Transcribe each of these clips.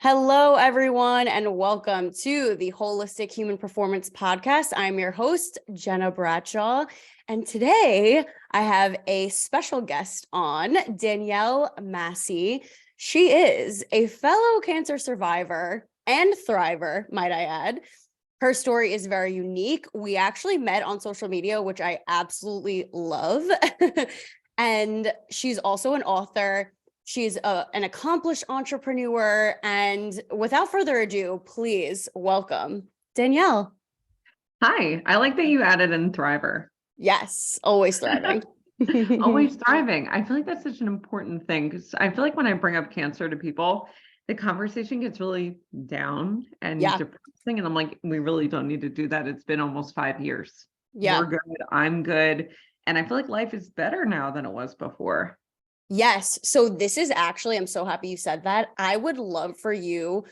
Hello, everyone, and welcome to the Holistic Human Performance Podcast. I'm your host, Jenna Bradshaw, and today I have a special guest on, Danielle Massi. She is a fellow cancer survivor and thriver, might I add. Her story is very unique. We actually met on social media, which I absolutely love. And she's also an author. She's an accomplished entrepreneur. And without further ado, please welcome Danielle. Hi, I like that you added in thriver. Yes, always thriving. Always thriving. I feel like that's such an important thing because I feel like when I bring up cancer to people, the conversation gets really down and depressing. And I'm like, we really don't need to do that. It's been almost 5 years. Yeah. We're good. I'm good. And I feel like life is better now than it was before. Yes. So this is actually, I'm so happy you said that. I would love for you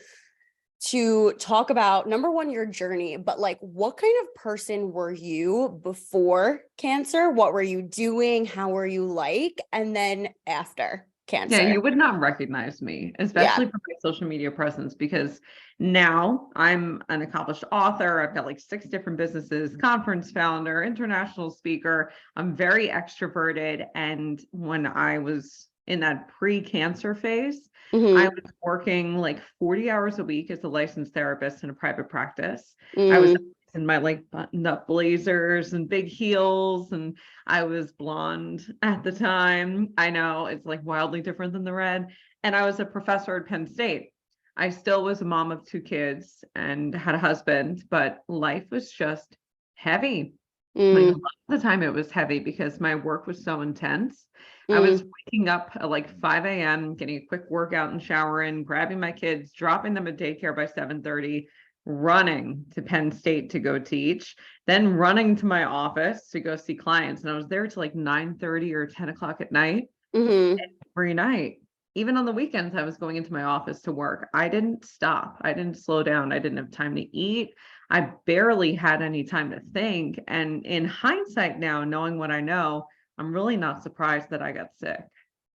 to talk about, number one, your journey, but like, what kind of person were you before cancer? What were you doing? How were you like? And then after cancer? Yeah, you would not recognize me, especially from my social media presence, because now I'm an accomplished author. I've got like 6 different businesses, conference founder, international speaker. I'm very extroverted. And when I was in that pre-cancer phase, I was working like 40 hours a week as a licensed therapist in a private practice. I was in my like buttoned up blazers and big heels, and I was blonde at the time. I know it's like wildly different than the red. And I was a professor at Penn State. I still was a mom of 2 kids and had a husband, but life was just heavy. Like a lot of the time it was heavy because my work was so intense. I was waking up at like 5 a.m., getting a quick workout and shower in, grabbing my kids, dropping them at daycare by 7:30, running to Penn State to go teach, then running to my office to go see clients. And I was there till like 9:30 or 10 o'clock at night every night. Even on the weekends, I was going into my office to work. I didn't stop. I didn't slow down. I didn't have time to eat. I barely had any time to think. And in hindsight now, knowing what I know, I'm really not surprised that I got sick.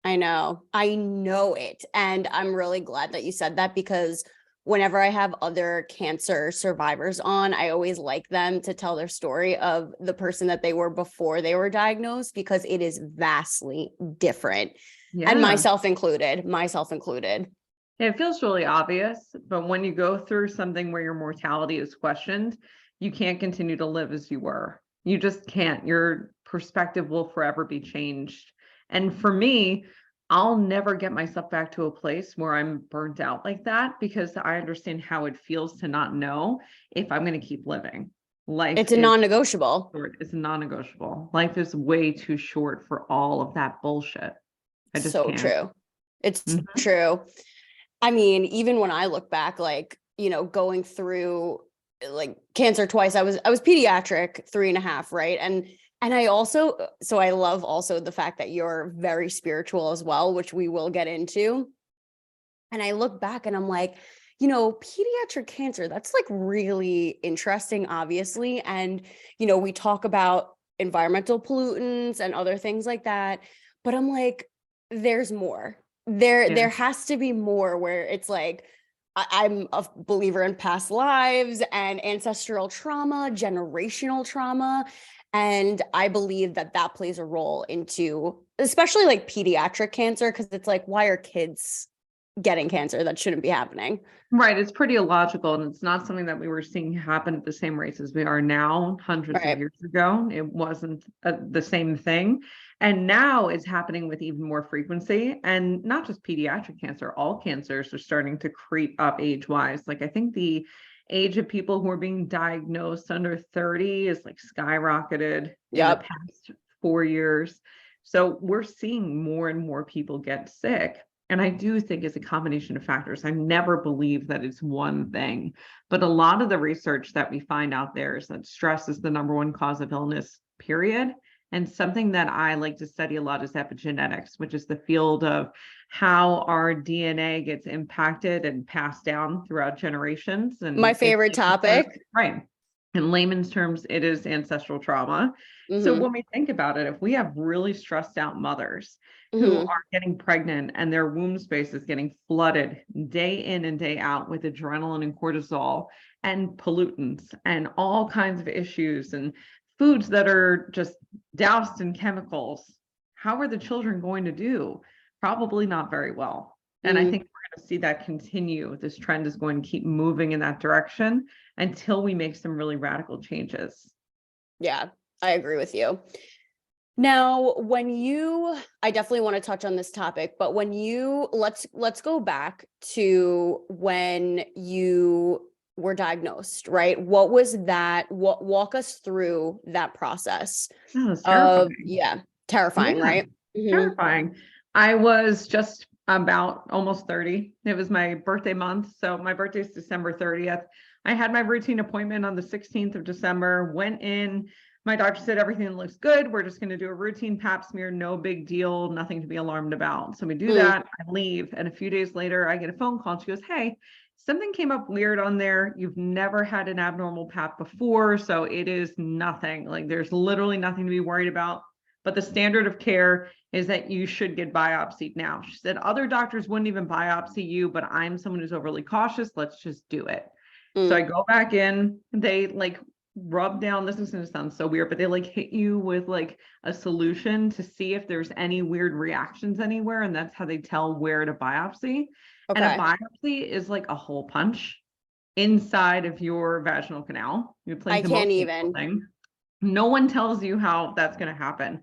I know it. And I'm really glad that you said that, because whenever I have other cancer survivors on, I always like them to tell their story of the person that they were before they were diagnosed, because it is vastly different. Yeah. And myself included. It feels really obvious, but when you go through something where your mortality is questioned, you can't continue to live as you were. You just can't. Your perspective will forever be changed. And for me, I'll never get myself back to a place where I'm burnt out like that, because I understand how it feels to not know if I'm going to keep living. It's a non-negotiable. It's non-negotiable. Life is way too short for all of that bullshit. I just can't. True. It's true. I mean, even when I look back, like, going through like cancer twice, I was pediatric 3.5, right? And I also, so I love also the fact that you're very spiritual as well, which we will get into. And I look back and I'm like, pediatric cancer, that's like really interesting, obviously. And, we talk about environmental pollutants and other things like that, but I'm like, there's more. There has to be more, where it's like, I'm a believer in past lives and ancestral trauma, generational trauma. And I believe that plays a role into, especially like pediatric cancer, because it's like, why are kids getting cancer? That shouldn't be happening. Right. It's pretty illogical. And it's not something that we were seeing happen at the same rates as we are now. Hundreds of years ago, it wasn't the same thing. And now it's happening with even more frequency. And not just pediatric cancer, all cancers are starting to creep up age-wise. Like, I think the age of people who are being diagnosed under 30 is like skyrocketed in the past 4 years. So we're seeing more and more people get sick. And I do think it's a combination of factors. I never believe that it's one thing, but a lot of the research that we find out there is that stress is the #1 cause of illness, period. And something that I like to study a lot is epigenetics, which is the field of how our DNA gets impacted and passed down throughout generations. And my favorite topic. Right. In layman's terms, it is ancestral trauma. So when we think about it, if we have really stressed out mothers who Mhm. are getting pregnant and their womb space is getting flooded day in and day out with adrenaline and cortisol and pollutants and all kinds of issues and foods that are just doused in chemicals. How are the children going to do? Probably not very well. And I Mm. think we're going to see that continue. This trend is going to keep moving in that direction until we make some really radical changes. Yeah, I agree with you. Now, I definitely want to touch on this topic, but let's go back to when you were diagnosed, right? What was that? Walk us through that process That was of, terrifying. yeah, terrifying, Yeah, right? Mhm. terrifying. I was just about almost 30. It was my birthday month. So my birthday is December 30th. I had my routine appointment on the 16th of December, went in. My doctor said everything looks good. We're just going to do a routine pap smear, no big deal, nothing to be alarmed about. So we do Mm. that. I leave. And a few days later, I get a phone call. And she goes, "Hey, something came up weird on there. You've never had an abnormal pap before. So it is nothing. Like there's literally nothing to be worried about. But the standard of care is that you should get biopsied now." She said, "Other doctors wouldn't even biopsy you, but I'm someone who's overly cautious. Let's just do it." So I Mm. go back in, they like rub down, this is going to sound so weird, but they like hit you with like a solution to see if there's any weird reactions anywhere. And that's how they tell where to biopsy. And a Okay. biopsy is like a hole punch inside of your vaginal canal. It's I like the can't most painful even. thing. No one tells you how that's going to happen.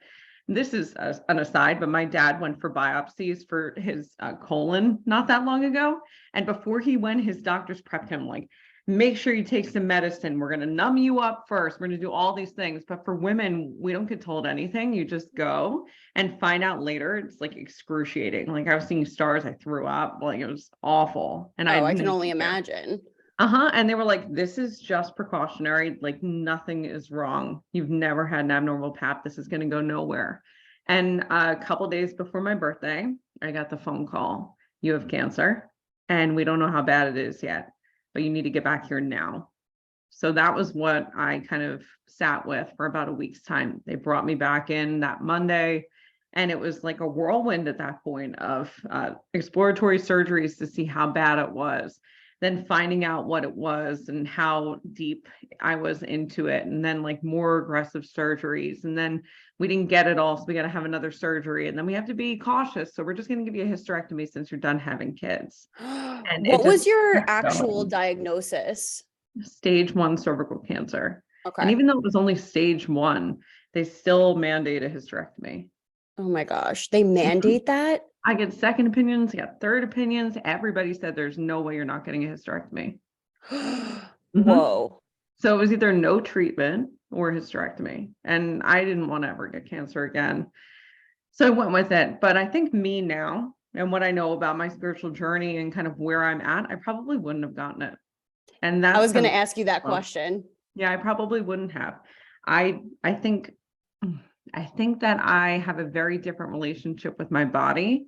This is an aside, but my dad went for biopsies for his colon not that long ago. And before he went, his doctors prepped him like, make sure you take some medicine. We're going to numb you up first. We're going to do all these things. But for women, we don't get told anything. You just go and find out later. It's like excruciating. Like I was seeing stars. I threw up. Like it was awful. And I Oh, had I can no only idea. imagine. And they were like, "This is just precautionary. Like nothing is wrong. You've never had an abnormal pap. This is going to go nowhere." And a couple days before my birthday, I got the phone call. "You have cancer, and we don't know how bad it is yet, but you need to get back here now." So that was what I kind of sat with for about a week's time. They brought me back in that Monday, and it was like a whirlwind at that point of exploratory surgeries to see how bad it was, then finding out what it was and how deep I was into it, and then like more aggressive surgeries. And then we didn't get it all, so we got to have another surgery. And then we have to be cautious. So we're just going to give you a hysterectomy since you're done having kids. And it What just was your kept actual going. diagnosis? Stage 1 cervical cancer. And Okay. even though it was only stage 1, they still mandate a hysterectomy. Oh my gosh, they Mhm. mandate that? I get second opinions, I got third opinions. Everybody said there's no way you're not getting a hysterectomy. Mhm. Whoa. So it was either no treatment or hysterectomy. And I didn't want to ever get cancer again. So I went with it. But I think me now and what I know about my spiritual journey and kind of where I'm at, I probably wouldn't have gotten it. And I that's was going some, to ask you that well, question. yeah, I probably wouldn't have. I think I think that I have a very different relationship with my body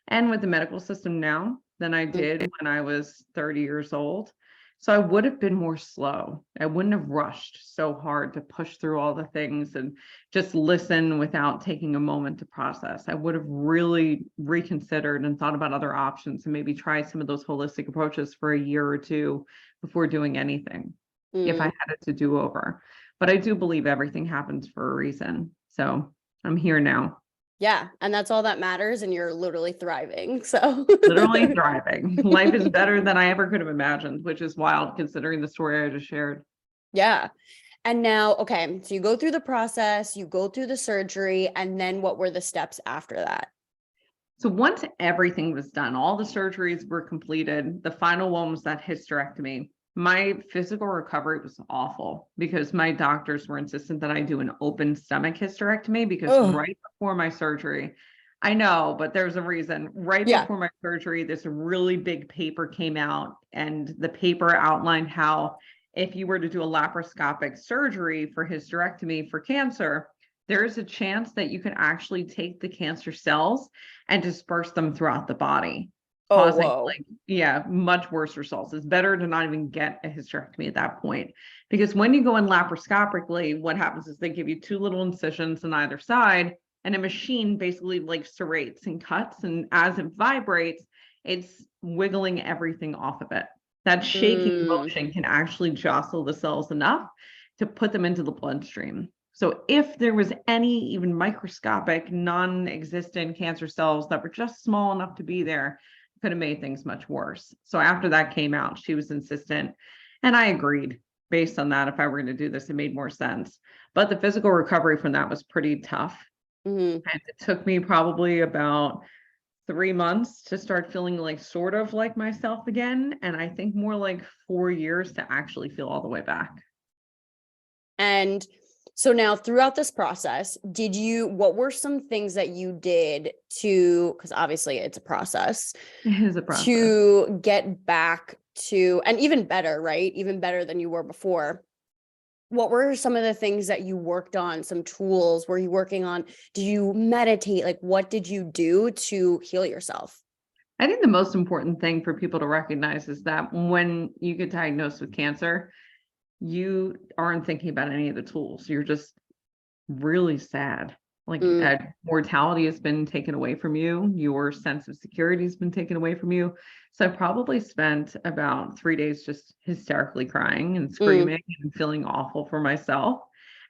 and with the medical system now than I Mm. did when I was 30 years old. So I would have been more slow. I wouldn't have rushed so hard to push through all the things and just listen without taking a moment to process. I would have really reconsidered and thought about other options and maybe tried some of those holistic approaches for a year or two before doing anything if I Mm. had it to do over. But I do believe everything happens for a reason. So I'm here now, Yeah, and that's all that matters, and you're literally thriving. So literally thriving. Life is better than I ever could have imagined, which is wild considering the story I just shared. yeah. And now, okay, so you go through the process, you go through the surgery, and then what were the steps after that? So once everything was done, all the surgeries were completed, the final one was that hysterectomy. My physical recovery was awful because my doctors were insistent that I do an open stomach hysterectomy because Oh, right before my surgery, I know, but there's a reason. Right yeah. before my surgery, this really big paper came out, and the paper outlined how if you were to do a laparoscopic surgery for hysterectomy for cancer, there is a chance that you can actually take the cancer cells and disperse them throughout the body, Oh, causing whoa. like, yeah, much worse results. It's better to not even get a hysterectomy at that point. Because when you go in laparoscopically, what happens is they give you two little incisions on either side, and a machine basically like serrates and cuts. And as it vibrates, it's wiggling everything off of it. That shaking motion can actually jostle the cells enough to put them into the bloodstream. So if there was any even microscopic, non-existent cancer cells that were just small enough to be there, it could have made things much worse. So after that came out, she was insistent, and I agreed. Based on that, if I were going to do this, it made more sense. But the physical recovery from that was pretty tough. And it took me probably about 3 months to start feeling like sort of like myself again. And I think more like 4 years to actually feel all the way back. And so now throughout this process, what were some things that you did because obviously it's a process. It is a process. To get back to, and even better, right? Even better than you were before. What were some of the things that you worked on? Some tools were you working on? Did you meditate? Like, what did you do to heal yourself? I think the most important thing for people to recognize is that when you get diagnosed with cancer, you aren't thinking about any of the tools. You're just really sad. Like mortality has been taken away from you. Your sense of security has been taken away from you. So I probably spent about 3 days just hysterically crying and screaming and feeling awful for myself.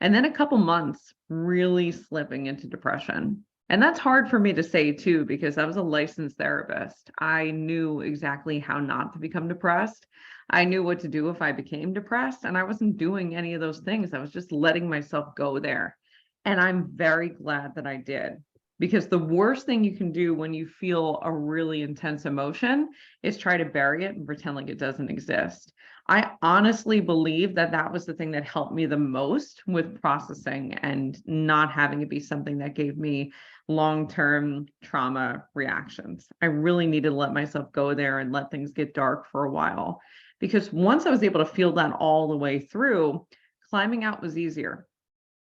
And then a couple months really slipping into depression. And that's hard for me to say too, because I was a licensed therapist. I knew exactly how not to become depressed. I knew what to do if I became depressed, and I wasn't doing any of those things. I was just letting myself go there. And I'm very glad that I did, because the worst thing you can do when you feel a really intense emotion is try to bury it and pretend like it doesn't exist. I honestly believe that that was the thing that helped me the most with processing and not having it be something that gave me long-term trauma reactions. I really needed to let myself go there and let things get dark for a while, because once I was able to feel that all the way through, climbing out was easier.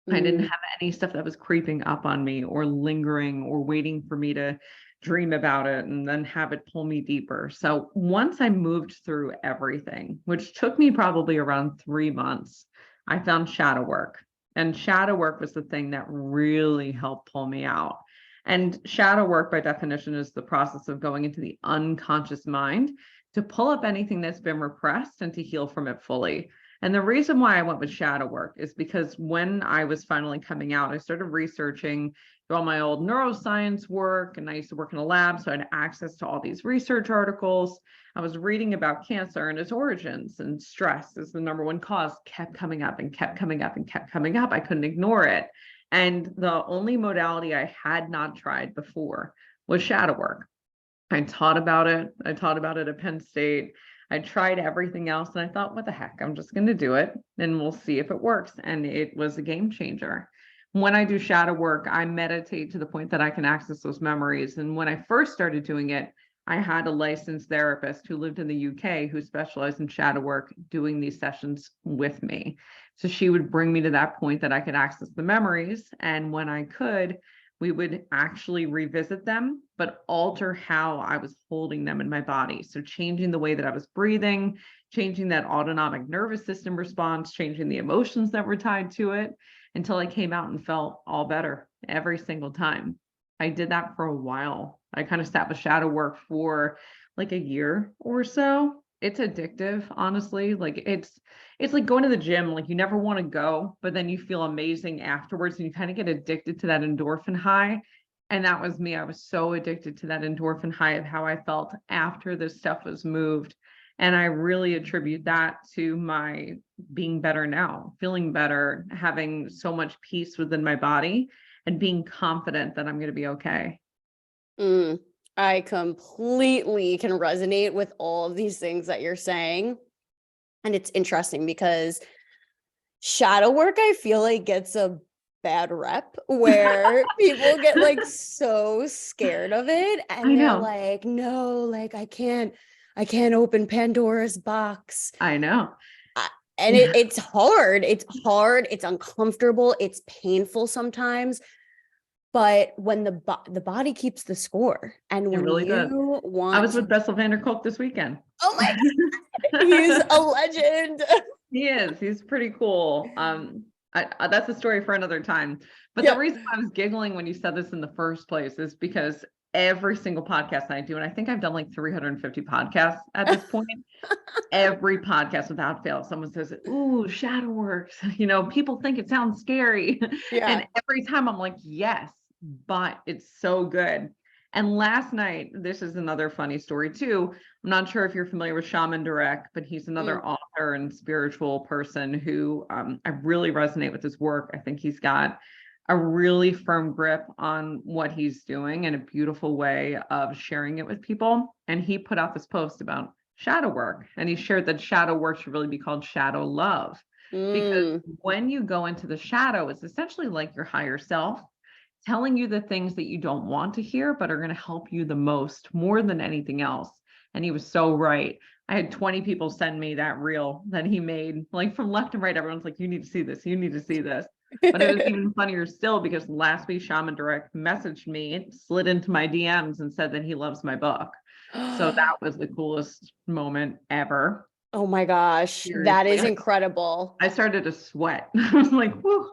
I didn't have any stuff that was creeping up on me or lingering or waiting for me to dream about it and then have it pull me deeper. So once I moved through everything, which took me probably around 3 months, I found shadow work. And shadow work was the thing that really helped pull me out. And shadow work, by definition, is the process of going into the unconscious mind to pull up anything that's been repressed and to heal from it fully. And the reason why I went with shadow work is because when I was finally coming out, I started researching all my old neuroscience work, and I used to work in a lab, so I had access to all these research articles. I was reading about cancer and its origins, and stress is the #1 cause, kept coming up and kept coming up and kept coming up. I couldn't ignore it. And the only modality I had not tried before was shadow work. I taught about it. I taught about it at Penn State. I tried everything else, and I thought, what the heck, I'm just going to do it and we'll see if it works. And it was a game changer. When I do shadow work, I meditate to the point that I can access those memories. And when I first started doing it, I had a licensed therapist who lived in the UK who specialized in shadow work doing these sessions with me. So she would bring me to that point that I could access the memories. And when I could, we would actually revisit them, but alter how I was holding them in my body. So changing the way that I was breathing, changing that autonomic nervous system response, changing the emotions that were tied to it, until I came out and felt all better every single time. I did that for a while. I kind of sat with shadow work for like a year or so. It's addictive, honestly. Like it's like going to the gym. Like you never want to go, but then you feel amazing afterwards, and you kind of get addicted to that endorphin high. And that was me. I was so addicted to that endorphin high of how I felt after this stuff was moved. And I really attribute that to my being better now, feeling better, having so much peace within my body, and being confident that I'm going to be okay. I completely can resonate with all of these things that you're saying. And it's interesting because shadow work, I feel like, gets a bad rep where people get like so scared of it. And they're like, no, like I can't open Pandora's box. I know. And it's hard. It's hard. It's uncomfortable. It's painful sometimes. But when the body keeps the score, and when really you want, I was with Bessel van der Kolk this weekend. Oh my God, he's a legend. He is. He's pretty cool. That's a story for another time. But the reason I was giggling when you said this in the first place is because every single podcast I do, and I think I've done like 350 podcasts at this point, every podcast without fail, someone says, "Ooh, shadow works." People think it sounds scary. And every time I'm like, yes, but it's so good. And last night, this is another funny story too. I'm not sure if you're familiar with Shaman Durek, but he's another author and spiritual person who I really resonate with his work. I think he's got a really firm grip on what he's doing and a beautiful way of sharing it with people. And he put out this post about shadow work, and he shared that shadow work should really be called shadow love, because when you go into the shadow, it's essentially like your higher self telling you the things that you don't want to hear, but are going to help you the most, more than anything else. And he was so right. I had 20 people send me that reel that he made, like from left and right. Everyone's like, you need to see this. You need to see this. But it was even funnier still because last week, Shaman Direct messaged me, slid into my DMs and said that he loves my book. So that was the coolest moment ever. Oh my gosh, Seriously. that is incredible. I started to sweat. I was like, whoo.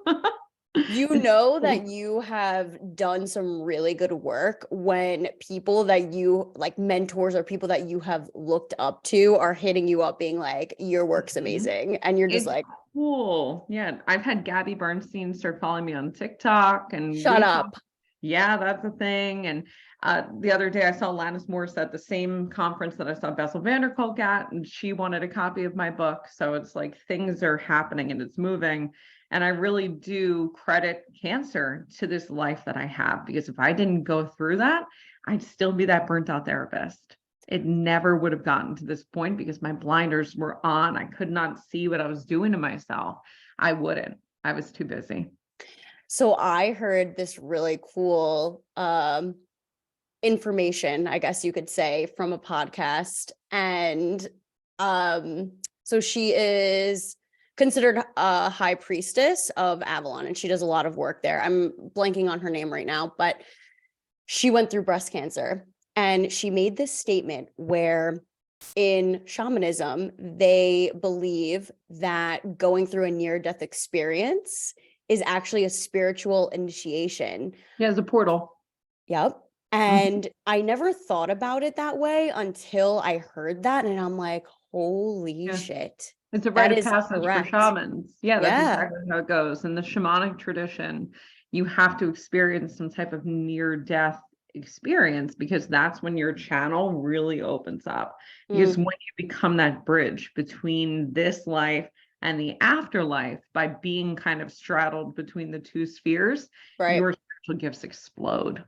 That you have done some really good work when people that you like, mentors or people that you have looked up to, are hitting you up being like, your work's amazing. And you're just like, cool. Yeah. I've had Gabby Bernstein start following me on TikTok, and shut up. Yeah, that's a thing. And the other day I saw Alanis Morissette at the same conference that I saw Bessel van der Kolk at, and she wanted a copy of my book. So it's like things are happening and it's moving. And I really do credit cancer to this life that I have, because if I didn't go through that, I'd still be that burnt out therapist. It never would have gotten to this point because my blinders were on. I could not see what I was doing to myself. I wouldn't. I was too busy. So I heard this really cool information, I guess you could say, from a podcast. And so she is considered a high priestess of Avalon, and she does a lot of work there. I'm blanking on her name right now, but she went through breast cancer, and she made this statement where in shamanism, they believe that going through a near-death experience is actually a spiritual initiation. Yeah, it's a portal. Yep. And I never thought about it that way until I heard that, and I'm like, holy shit. It's a rite of passage for shamans. Yeah, that's exactly how it goes. In the shamanic tradition, you have to experience some type of near-death experience, because that's when your channel really opens up. Because when you become that bridge between this life and the afterlife, by being kind of straddled between the two spheres, your spiritual gifts explode.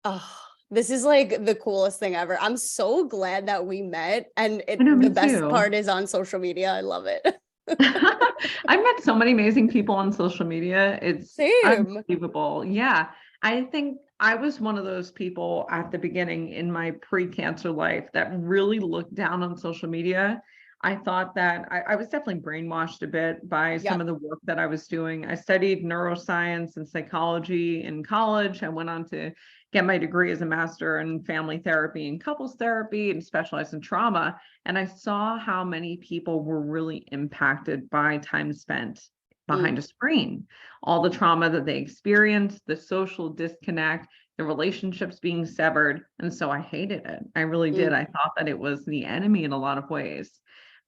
Oh, this is like the coolest thing ever. I'm so glad that we met. And the best part is on social media. I love it. I've met so many amazing people on social media. It's unbelievable. Yeah. I think I was one of those people at the beginning in my pre-cancer life that really looked down on social media. I thought that I was definitely brainwashed a bit by some of the work that I was doing. I studied neuroscience and psychology in college. I went on to get my degree as a master in family therapy and couples therapy, and specialized in trauma. And I saw how many people were really impacted by time spent behind a screen, all the trauma that they experienced, the social disconnect, the relationships being severed. And so I hated it. I really did. I thought that it was the enemy in a lot of ways.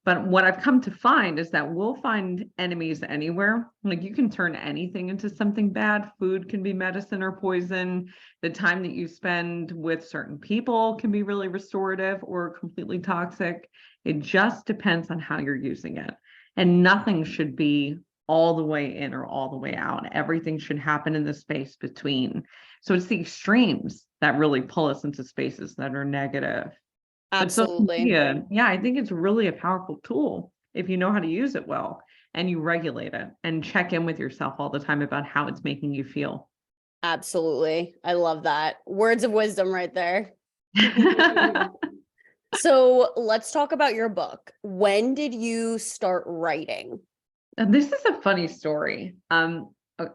But what I've come to find is that we'll find enemies anywhere. Like, you can turn anything into something bad. Food can be medicine or poison. The time that you spend with certain people can be really restorative or completely toxic. It just depends on how you're using it. And nothing should be all the way in or all the way out. Everything should happen in the space between. So it's the extremes that really pull us into spaces that are negative. Absolutely. Yeah, I think it's really a powerful tool if you know how to use it well and you regulate it and check in with yourself all the time about how it's making you feel. Absolutely. I love that. Words of wisdom right there. So let's talk about your book. When did you start writing? This is a funny story. I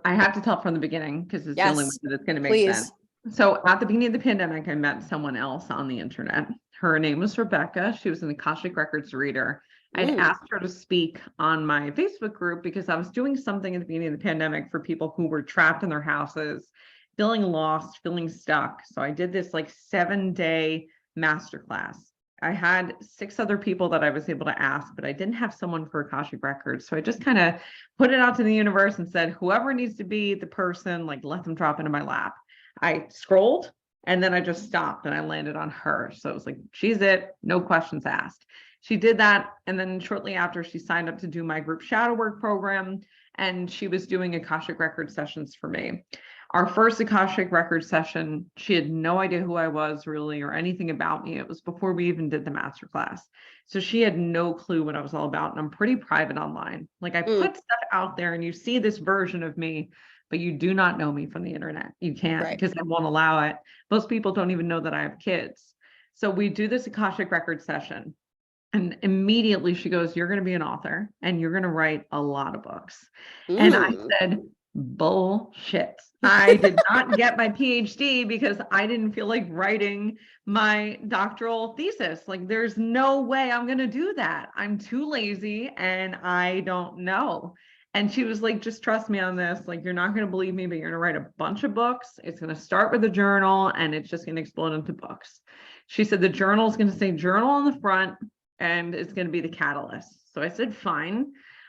have to tell from the beginning because it's the only way that it's going to make sense. So at the beginning of the pandemic, I met someone else on the internet. Her name was Rebecca. She was an Akashic Records reader. I'd asked her to speak on my Facebook group because I was doing something at the beginning of the pandemic for people who were trapped in their houses, feeling lost, feeling stuck. So I did this like 7-day masterclass. I had 6 other people that I was able to ask, but I didn't have someone for Akashic Records. So I just kind of put it out to the universe and said, whoever needs to be the person, like let them drop into my lap. I scrolled and then I just stopped and I landed on her. So it was like, she's it, no questions asked. She did that. And then shortly after, she signed up to do my group shadow work program. And she was doing Akashic Record sessions for me. Our first Akashic Record session, she had no idea who I was really or anything about me. It was before we even did the masterclass. So she had no clue what I was all about. And I'm pretty private online. Like I put stuff out there and you see this version of me, but you do not know me from the internet. You can't because I won't allow it. Most people don't even know that I have kids. So we do this Akashic Record session. And immediately she goes, you're going to be an author and you're going to write a lot of books. And I said, bullshit. I did not get my PhD because I didn't feel like writing my doctoral thesis. Like, there's no way I'm going to do that. I'm too lazy and I don't know. And she was like, just trust me on this. Like, you're not going to believe me, but you're going to write a bunch of books. It's going to start with a journal and it's just going to explode into books. She said the journal is going to say journal on the front and it's going to be the catalyst. So I said, fine.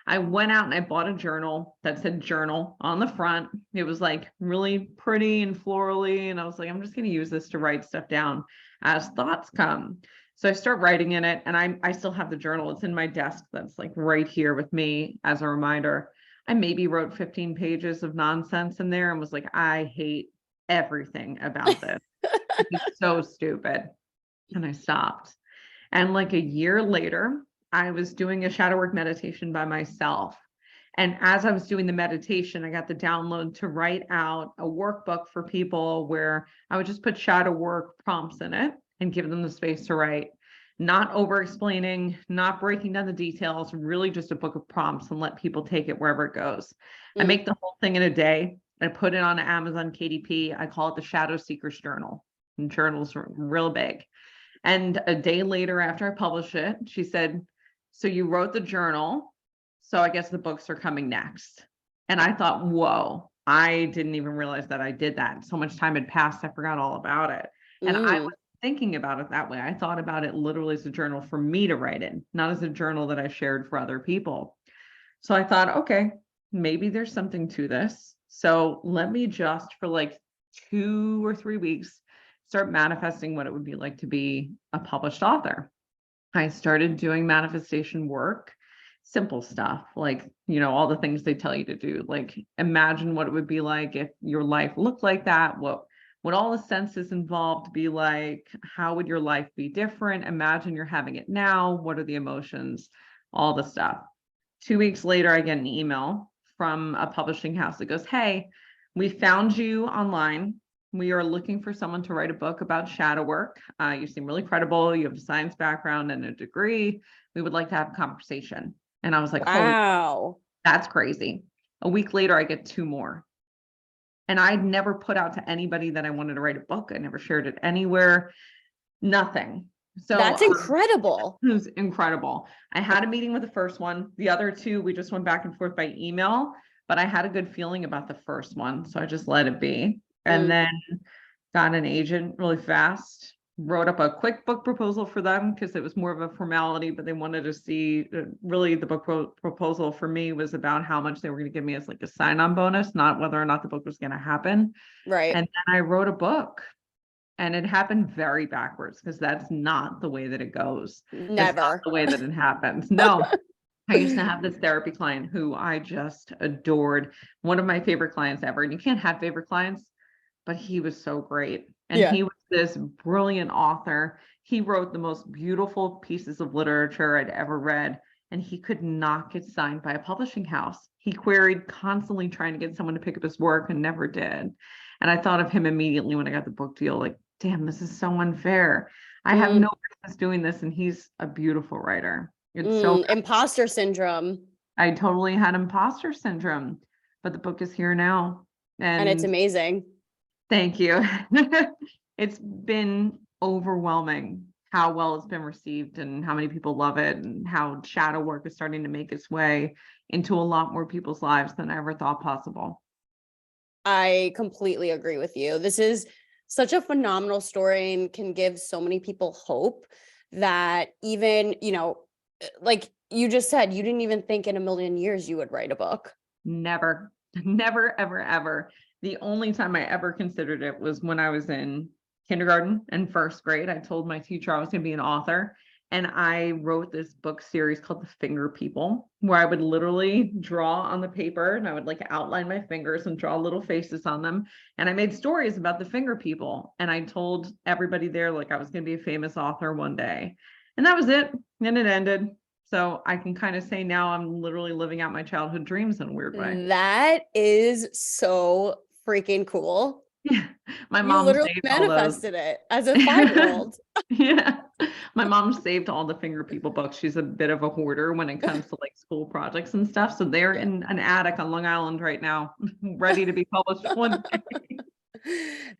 I went out and I bought a journal that said journal on the front. It was like really pretty and florally. And I was like, I'm just going to use this to write stuff down as thoughts come. So I start writing in it and I still have the journal. It's in my desk. That's like right here with me as a reminder. I maybe wrote 15 pages of nonsense in there and was like, I hate everything about this. It's so stupid. And I stopped. And like a year later, I was doing a shadow work meditation by myself. And as I was doing the meditation, I got the download to write out a workbook for people where I would just put shadow work prompts in it and give them the space to write, not over explaining, not breaking down the details, really just a book of prompts and let people take it wherever it goes. I make the whole thing in a day. I put it on Amazon KDP. I call it the Shadow Seeker's Journal. And journals are real big. And a day later after I published it, she said, so you wrote the journal, so I guess the books are coming next. And I thought, whoa, I didn't even realize that I did that. So much time had passed, I forgot all about it. And I was thinking about it that way. I thought about it literally as a journal for me to write in, not as a journal that I shared for other people. So I thought, okay, maybe there's something to this. So let me just for like 2 or 3 weeks, start manifesting what it would be like to be a published author. I started doing manifestation work, simple stuff like, all the things they tell you to do, like imagine what it would be like if your life looked like that. What would all the senses involved be like? How would your life be different? Imagine you're having it now. What are the emotions? All the stuff. 2 weeks later, I get an email from a publishing house that goes, hey, we found you online. We are looking for someone to write a book about shadow work. You seem really credible. You have a science background and a degree. We would like to have a conversation. And I was like, wow, that's crazy. A week later, I get 2 more. And I'd never put out to anybody that I wanted to write a book. I never shared it anywhere, nothing. So that's incredible. It was incredible. I had a meeting with the first one. The other 2, we just went back and forth by email, but I had a good feeling about the first one. So I just let it be. And then got an agent really fast, wrote up a quick book proposal for them because it was more of a formality, but they wanted to see really the book proposal for me was about how much they were going to give me as like a sign-on bonus, not whether or not the book was going to happen. Right. And then I wrote a book and it happened very backwards because that's not the way that it goes. Never. That's not the way that it happens. No. I used to have this therapy client who I just adored. One of my favorite clients ever. And you can't have favorite clients, but he was so great. And he was this brilliant author. He wrote the most beautiful pieces of literature I'd ever read, and he could not get signed by a publishing house. He queried constantly trying to get someone to pick up his work and never did. And I thought of him immediately when I got the book deal, like, damn, this is so unfair. I have no business doing this, and he's a beautiful writer. It's so imposter syndrome. I totally had imposter syndrome, but the book is here now. And it's amazing. Thank you. It's been overwhelming how well it's been received and how many people love it, and how shadow work is starting to make its way into a lot more people's lives than I ever thought possible. I completely agree with you. This is such a phenomenal story and can give so many people hope that even, like you just said, you didn't even think in a million years you would write a book. Never, never, ever, ever. The only time I ever considered it was when I was in kindergarten and first grade. I told my teacher I was going to be an author. And I wrote this book series called The Finger People, where I would literally draw on the paper and I would like outline my fingers and draw little faces on them. And I made stories about the finger people. And I told everybody there, like, I was going to be a famous author one day. And that was it. And it ended. So I can kind of say now I'm literally living out my childhood dreams in a weird way. That is so freaking cool. Yeah. My You mom literally saved all those. manifested it as a 5-year-old. Yeah. My mom saved all the Finger People books. She's a bit of a hoarder when it comes to like school projects and stuff. So they're Yeah. in an attic on Long Island right now, ready to be published one day.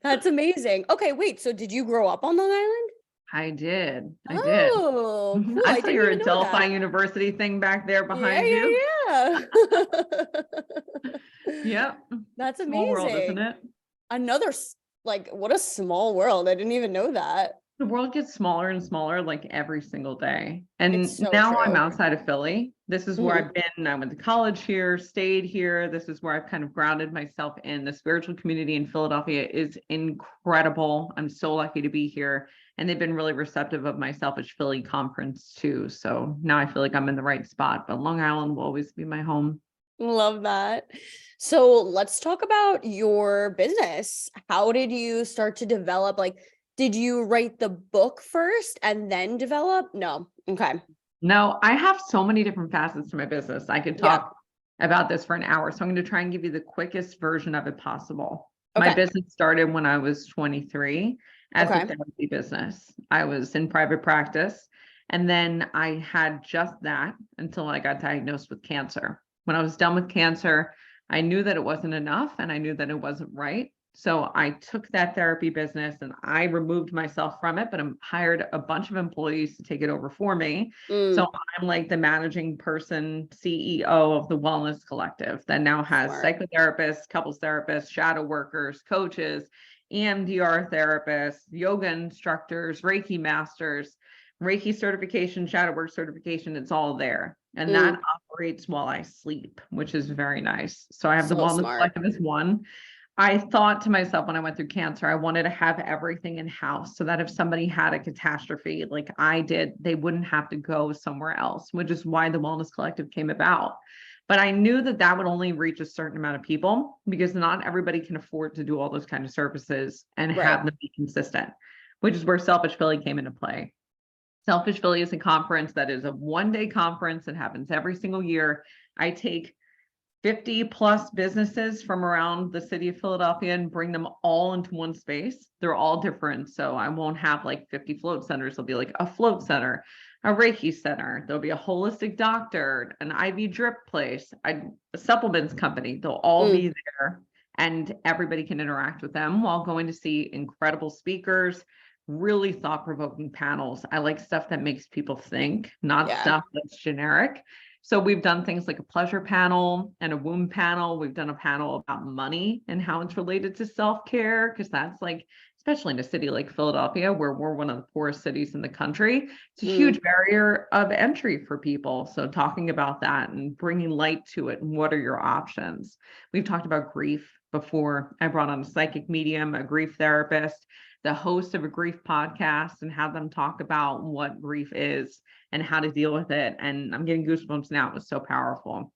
That's amazing. Okay, wait. So did you grow up on Long Island? I did. I did. Oh, cool. I I saw didn't your even know Delphi that. University thing back there Yeah, behind you. yeah, yeah. Yep. That's Small world, isn't amazing. it? Another, like, what a small world. I didn't even know that. The world gets smaller and smaller like every single day. It's And so now I'm true. outside of Philly. This is where Mhm. I've been. I went to college here, stayed here. This is where I've kind of grounded myself in. The spiritual community in Philadelphia is incredible. I'm so lucky to be here. And they've been really receptive of my Selfish Philly conference too. So now I feel like I'm in the right spot, but Long Island will always be my home. Love that. So let's talk about your business. How did you start to develop? Like, did you write the book first and then develop? No. Okay. No, I have so many different facets to my business. I could Yeah. talk about this for an hour. So I'm going to try and give you the quickest version of it possible. My Okay. business started when I was 23 as a Okay. therapy business. I was in private practice. And then I had just that until I got diagnosed with cancer. When I was done with cancer, I knew that it wasn't enough and I knew that it wasn't right. So I took that therapy business and I removed myself from it, but I hired a bunch of employees to take it over for me. So Mm, I'm like the managing person, CEO of the Wellness Collective that now has smart. psychotherapists, couples therapists, shadow workers, coaches, EMDR therapists, yoga instructors, Reiki masters, Reiki certification, shadow work certification. It's all there. And that Mm, operates while I sleep, which is very nice. So I have the so Wellness smart. Collective as one. I thought to myself when I went through cancer, I wanted to have everything in house so that if somebody had a catastrophe like I did, they wouldn't have to go somewhere else, which is why the Wellness Collective came about. But I knew that that would only reach a certain amount of people because not everybody can afford to do all those kind of services and Right. have them be consistent, which is where Selfish Philly came into play. Selfish Philly is a conference that is a one-day conference that happens every single year. I take 50 plus businesses from around the city of Philadelphia and bring them all into one space. They're all different. So I won't have like 50 float centers. There'll be like a float center, a Reiki center. There'll be a holistic doctor, an IV drip place, a supplements company. They'll all Mm, be there and everybody can interact with them while going to see incredible speakers, really thought-provoking panels. I like stuff that makes people think, not yeah. stuff that's generic. So we've done things like a pleasure panel and a womb panel. We've done a panel about money and how it's related to self-care, because that's like, especially in a city like Philadelphia, where we're one of the poorest cities in the country, it's a Mm, huge barrier of entry for people. So talking about that and bringing light to it and what are your options. We've talked about grief before. I brought on a psychic medium, a grief therapist, the host of a grief podcast, and had them talk about what grief is and how to deal with it. And I'm getting goosebumps now. It was so powerful.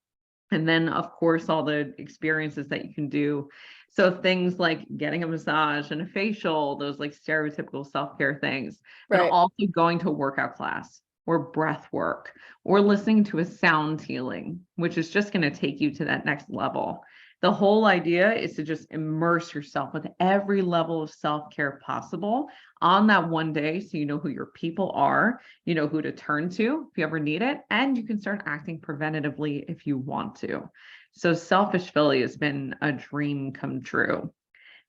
And then, of course, all the experiences that you can do. So things like getting a massage and a facial, those like stereotypical self-care things, but right. also going to a workout class or breath work or listening to a sound healing, which is just going to take you to that next level. The whole idea is to just immerse yourself with every level of self-care possible on that one day so you know who your people are, you know who to turn to if you ever need it, and you can start acting preventatively if you want to. So Selfish Philly has been a dream come true.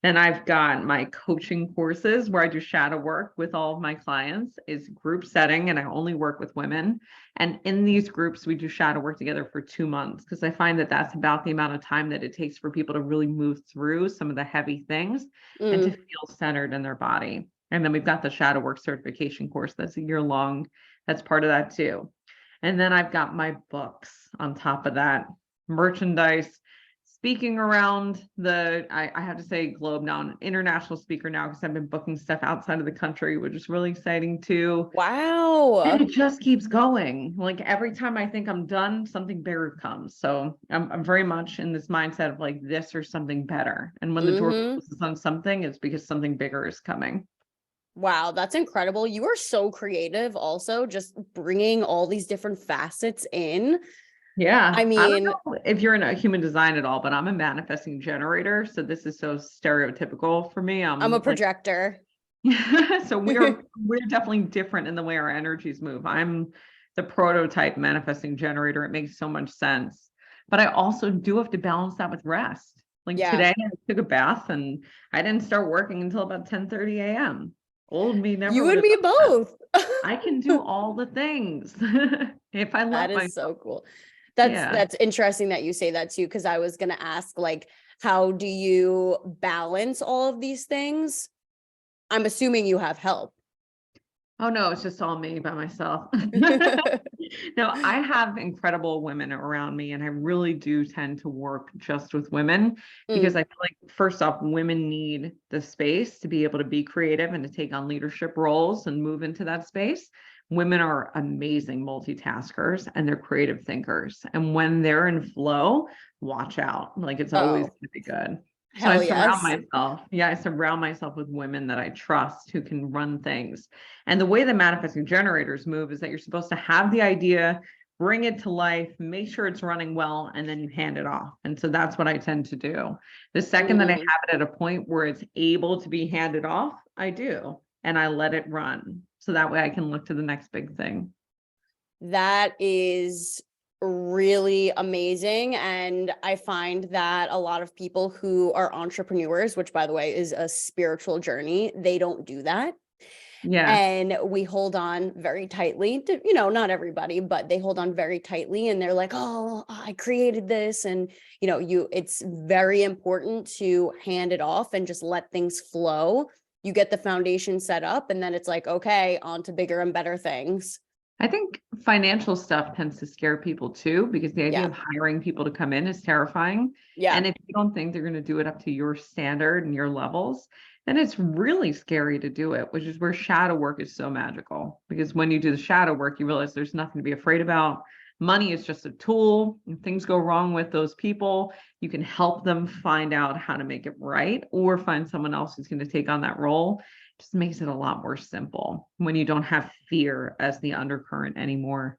Then I've got my coaching courses where I do shadow work with all of my clients. Is group setting, and I only work with women. And in these groups, we do shadow work together for 2 months because I find that that's about the amount of time that it takes for people to really move through some of the heavy things and to feel centered in their body. And then we've got the shadow work certification course that's a year long. That's part of that too. And then I've got my books on top of that, merchandise, speaking around I have to say globe now. I'm an international speaker now because I've been booking stuff outside of the country, which is really exciting too. Wow. And it just keeps going. Like every time I think I'm done, something bigger comes. So I'm very much in this mindset of like this or something better. And when the door closes on something, it's because something bigger is coming. Wow, that's incredible. You are so creative also, just bringing all these different facets in. Yeah. I mean, don't know if you're in a human design at all, but I'm a manifesting generator. So this is so stereotypical for me. I'm a projector. So we're definitely different in the way our energies move. I'm the prototype manifesting generator. It makes so much sense. But I also do have to balance that with rest. Like today I took a bath and I didn't start working until about 10:30 a.m. Old me never You would and have me done that. both. I can do all the things if I That let is myself. so cool. Yeah. That's interesting that you say that too, because I was gonna ask, like, how do you balance all of these things? I'm assuming you have help. Oh no, it's just all me by myself. No, I have incredible women around me, and I really do tend to work just with women because I feel like, first off, women need the space to be able to be creative and to take on leadership roles and move into that space. Women are amazing multitaskers and they're creative thinkers. And when they're in flow, watch out. Like it's always going to be good. So I Hell surround yes. myself. Yeah, I surround myself with women that I trust who can run things. And the way the manifesting generators move is that you're supposed to have the idea, bring it to life, make sure it's running well, and then you hand it off. And so that's what I tend to do. The second that I have it at a point where it's able to be handed off, I do. And I let it run. So that way I can look to the next big thing. That is really amazing. And I find that a lot of people who are entrepreneurs, which by the way is a spiritual journey, they don't do that. Yeah. And we hold on very tightly to, not everybody, but they hold on very tightly and they're like, oh, I created this. And, it's very important to hand it off and just let things flow. You get the foundation set up and then it's like, okay, on to bigger and better things. I think financial stuff tends to scare people too, because the idea of hiring people to come in is terrifying. Yeah. And if you don't think they're going to do it up to your standard and your levels, then it's really scary to do it, which is where shadow work is so magical. Because when you do the shadow work, you realize there's nothing to be afraid about. Money is just a tool. If things go wrong with those people, you can help them find out how to make it right or find someone else who's going to take on that role. Just makes it a lot more simple when you don't have fear as the undercurrent anymore.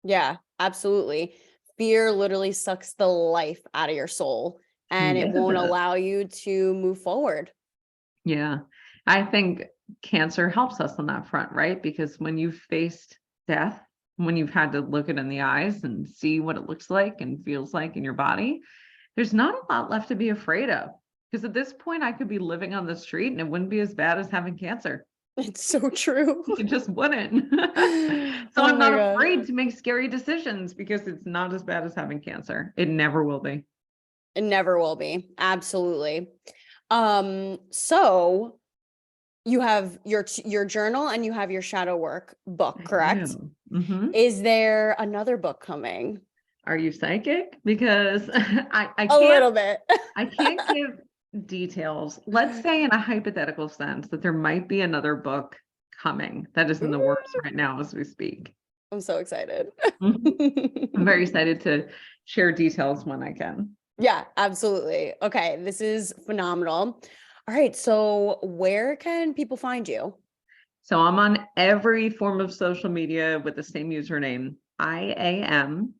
Yeah, absolutely. Fear literally sucks the life out of your soul and it won't allow you to move forward. Yeah. I think cancer helps us on that front, right? Because when you've faced death, when you've had to look it in the eyes and see what it looks like and feels like in your body, there's not a lot left to be afraid of. Because at this point, I could be living on the street and it wouldn't be as bad as having cancer. It's so true. It just wouldn't. So I'm not afraid to make scary decisions because it's not as bad as having cancer. It never will be. It never will be. Absolutely. So you have your journal and you have your shadow work book, correct? Mm-hmm. Is there another book coming? Are you psychic? Because I can't, a little bit. I can't give details. Let's say in a hypothetical sense that there might be another book coming that is in the works right now as we speak. I'm so excited. I'm very excited to share details when I can. Yeah, absolutely. Okay, this is phenomenal. All right, so where can people find you? So I'm on every form of social media with the same username. I am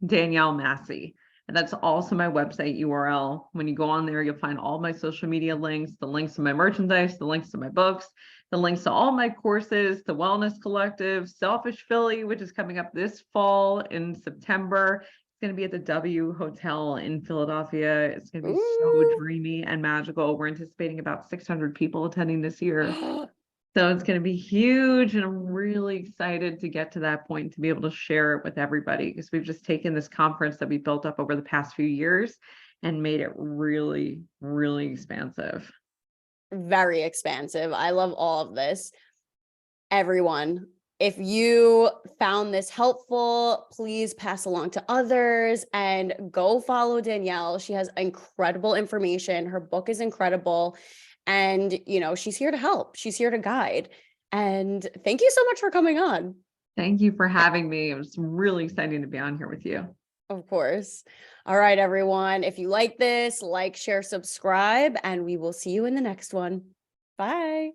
Danielle Massi. And that's also my website URL. When you go on there, you'll find all my social media links, the links to my merchandise, the links to my books, the links to all my courses, the Wellness Collective, Selfish Philly, which is coming up this fall in September. going to be at the W Hotel in Philadelphia. It's going to be so Ooh. dreamy and magical. We're anticipating about 600 people attending this year. So it's going to be huge. And I'm really excited to get to that point, to be able to share it with everybody, because we've just taken this conference that we built up over the past few years and made it really, really expansive. Very expansive. I love all of this. Everyone, if you found this helpful, please pass along to others and go follow Danielle. She has incredible information. Her book is incredible. And, she's here to help. She's here to guide. And thank you so much for coming on. Thank you for having me. It was really exciting to be on here with you. Of course. All right, everyone. If you like this, like, share, subscribe, and we will see you in the next one. Bye.